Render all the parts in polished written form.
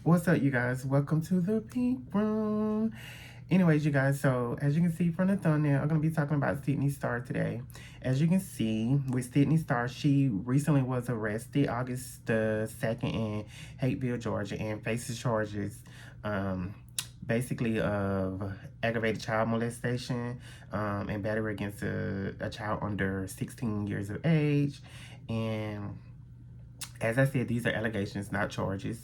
What's up, you guys? Welcome to the Pink Room. Anyways, you guys, so as you can see from the thumbnail, I'm going to be talking about Sidney Star today. As you can see, with Sidney Star, she recently was arrested August the 2nd in Hateville, Georgia, and faces charges um, basically of aggravated child molestation and battery against a child under 16 years of age. And as I said, these are allegations, not charges.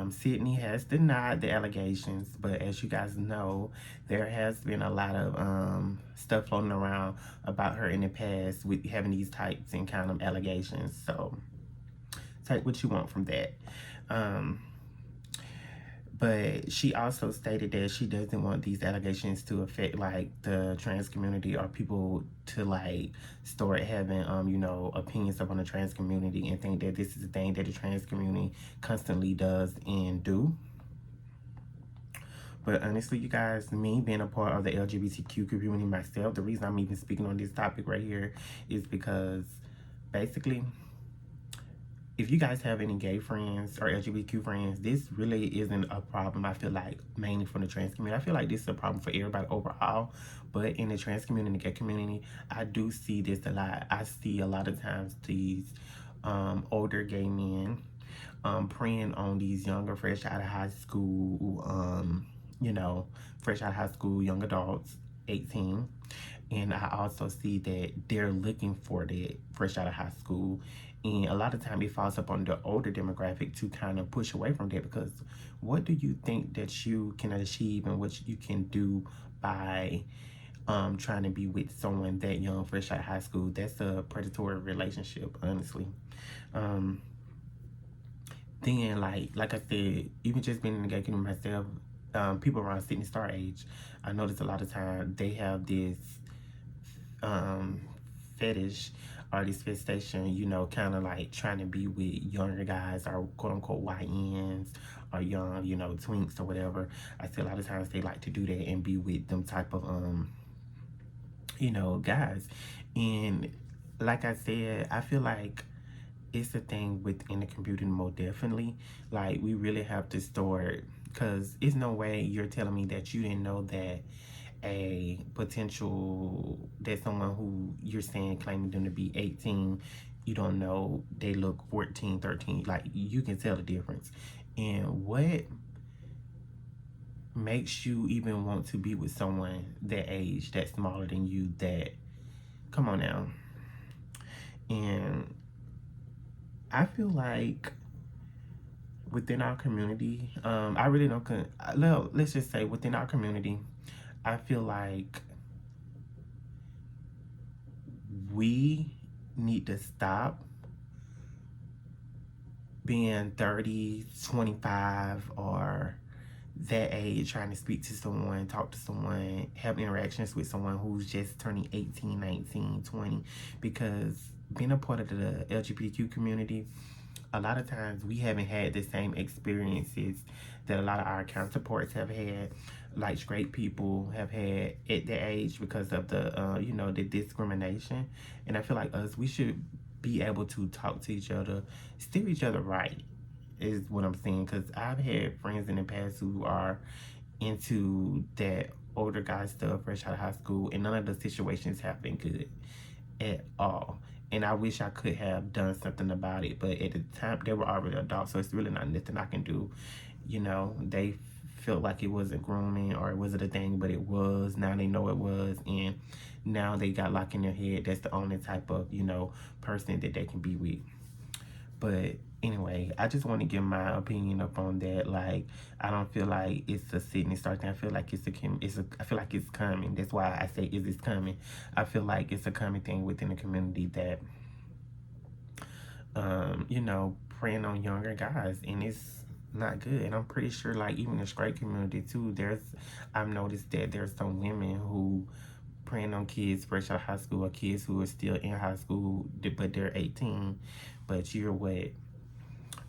Sidney has denied the allegations, but as you guys know, there has been a lot of stuff floating around about her in the past with having these types and kind of allegations. So take what you want from that. Um, but she also stated that she doesn't want these allegations to affect like the trans community or people to like start having opinions upon the trans community and think that this is a thing that the trans community constantly does and do. But honestly, you guys, me being a part of the LGBTQ community myself, the reason I'm even speaking on this topic right here is because basically, if you guys have any gay friends or LGBTQ friends, this really isn't a problem. I feel like mainly for the trans community. I feel like this is a problem for everybody overall. But in the trans community, the gay community, I do see this a lot. I see a lot of times these older gay men preying on these younger, fresh out of high school, fresh out of high school, young adults, 18. And I also see that they're looking for that fresh out of high school. And a lot of time it falls up on the older demographic to kind of push away from that, because what do you think that you can achieve and what you can do by trying to be with someone that young, fresh out of high school? That's a predatory relationship, honestly. Then like I said, even just being in the gay community myself, people around Sidney Star age, I notice a lot of time they have this fetish or this festation, kind of like trying to be with younger guys or quote unquote YNs or young, twinks or whatever. I see a lot of times they like to do that and be with them type of guys. And like I said, I feel like it's a thing within the community more definitely. Like we really have to start, because it's no way you're telling me that you didn't know that a potential, that someone who you're saying claiming them to be 18, you don't know they look 14, 13. Like you can tell the difference. And what makes you even want to be with someone that age, that's smaller than you, that, come on now. And I feel like within our community, I really don't, let's just say within our community, I feel like we need to stop being 30, 25, or that age trying to speak to someone, talk to someone, have interactions with someone who's just turning 18, 19, 20. Because being a part of the LGBTQ community, a lot of times we haven't had the same experiences that a lot of our counterparts have had, like straight people have had at their age, because of the the discrimination. And I feel like we should be able to talk to each other, steer each other right, is what I'm saying. Because I've had friends in the past who are into that older guy stuff fresh out of high school, and none of the situations have been good at all. And I wish I could have done something about it, but at the time they were already adults, so it's really not nothing I can do. They felt like it wasn't grooming or it wasn't a thing, but it was. Now they know it was, and now they got locked in their head that's the only type of person that they can be with. But anyway, I just want to give my opinion up on that. Like, I don't feel like it's a Sidney Star thing. I feel like I feel like it's coming. That's why I say, is it coming? I feel like it's a coming thing within the community that, preying on younger guys, and it's not good. And I'm pretty sure, like, even the straight community too, I've noticed that there's some women who preying on kids fresh out of high school, or kids who are still in high school, but they're 18, but you're what,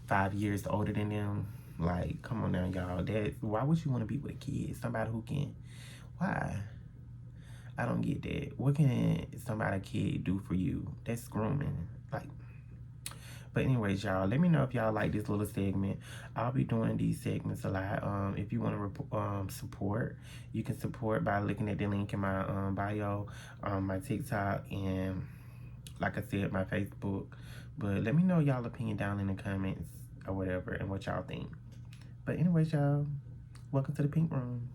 5 years older than them. Like, come on now, y'all. Why would you want to be with kids? Somebody who can, why? I don't get that. What can somebody, a kid, do for you? That's grooming. Like, But anyways, y'all, let me know if y'all like this little segment. I'll be doing these segments a lot. If you want to support, you can support by looking at the link in my bio, my TikTok, and like I said, my Facebook. But let me know y'all opinion down in the comments or whatever and what y'all think. But anyways, y'all, welcome to the Pink Room.